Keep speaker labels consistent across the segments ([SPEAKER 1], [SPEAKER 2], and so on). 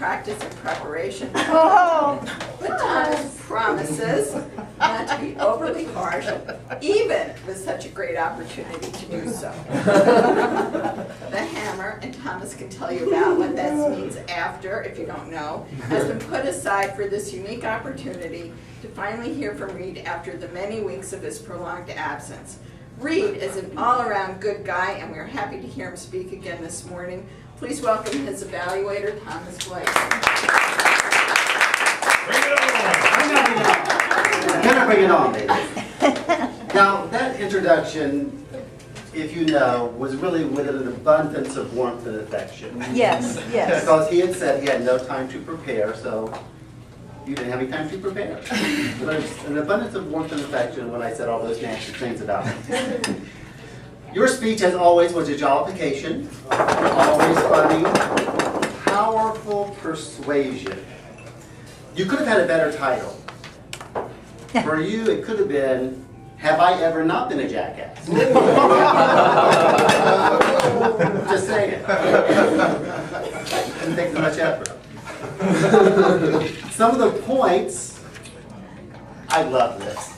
[SPEAKER 1] practice and preparation.
[SPEAKER 2] Oh.
[SPEAKER 1] But Thomas promises not to be overly harsh, even with such a great opportunity to do so. The hammer, and Thomas can tell you about what that means after, if you don't know, has been put aside for this unique opportunity to finally hear from Reid after the many weeks of his prolonged absence. Reid is an all-around good guy, and we're happy to hear him speak again this morning. Please welcome his evaluator, Thomas Blake.
[SPEAKER 3] Can I bring it on, baby? Now, that introduction, if you know, was really with an abundance of warmth and affection.
[SPEAKER 2] Yes, yes.
[SPEAKER 3] Because he had said he had no time to prepare, so you didn't have any time to prepare. But there was an abundance of warmth and affection when I said all those nasty things about him. Your speech, as always, was a jollification, always funny, powerful persuasion. You could have had a better title. For you, it could have been, Have I Ever Not Been a Jackass? Just saying. Didn't take much effort. Some of the points, I love this.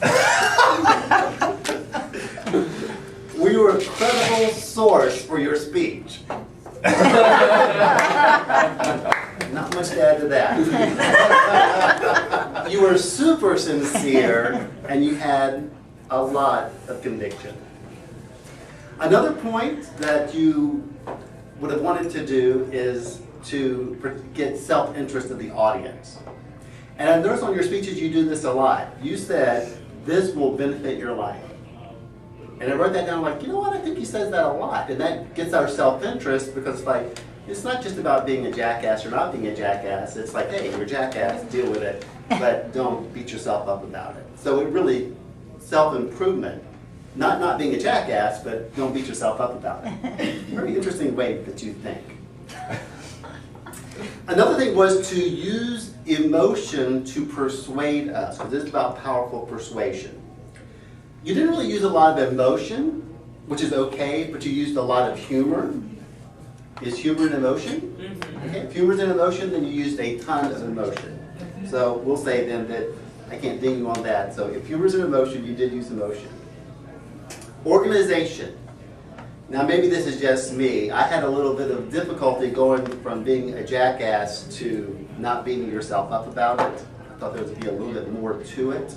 [SPEAKER 3] We were a credible source for your speech. Not much to add to that. You were super sincere, and you had a lot of conviction. Another point that you would have wanted to do is to get self-interest of the audience. And I noticed on your speeches you do this a lot. You said, this will benefit your life. And I wrote that down like, you know what, I think he says that a lot. And that gets our self-interest because like, it's not just about being a jackass or not being a jackass. It's like, hey, you're a jackass, deal with it, but don't beat yourself up about it. So it really, self-improvement, not being a jackass, but don't beat yourself up about it. Very interesting way that you think. Another thing was to use emotion to persuade us, because this is about powerful persuasion. You didn't really use a lot of emotion, which is okay, but you used a lot of humor. Is humor an emotion? Okay. If humor is an emotion, then you used a ton of emotion. So we'll say then that I can't ding you on that. So if humor is an emotion, you did use emotion. Organization. Now maybe this is just me. I had a little bit of difficulty going from being a jackass to not beating yourself up about it. I thought there would be a little bit more to it.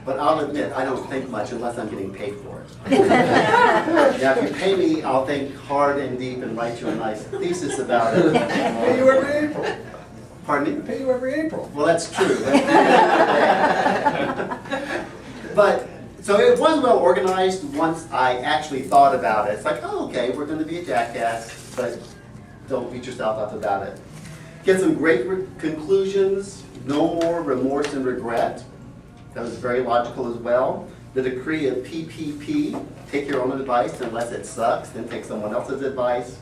[SPEAKER 3] But I'll admit, I don't think much unless I'm getting paid for it. Now, if you pay me, I'll think hard and deep and write you a nice thesis about it.
[SPEAKER 4] Pay you every April.
[SPEAKER 3] Pardon me?
[SPEAKER 4] Pay you every April.
[SPEAKER 3] Well, that's true. But, so it was well organized once I actually thought about it. It's like, oh, okay, we're going to be a jackass, but don't beat yourself up about it. Get some great conclusions, no more remorse and regret. That was very logical as well. The decree of PPP, take your own advice unless it sucks, then take someone else's advice.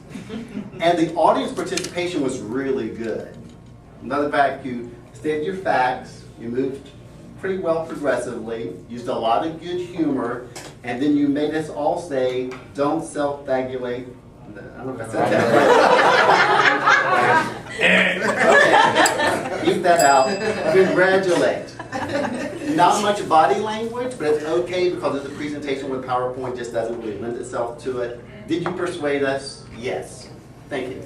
[SPEAKER 3] And the audience participation was really good. Another fact, you stated your facts, you moved pretty well progressively, used a lot of good humor, and then you made us all say, don't self-bagulate. I don't know if I said that right. Okay, keep that out. Congratulate. Not much body language, but it's okay because it's a presentation with PowerPoint, just doesn't really lend itself to it. Did you persuade us? Yes. Thank you.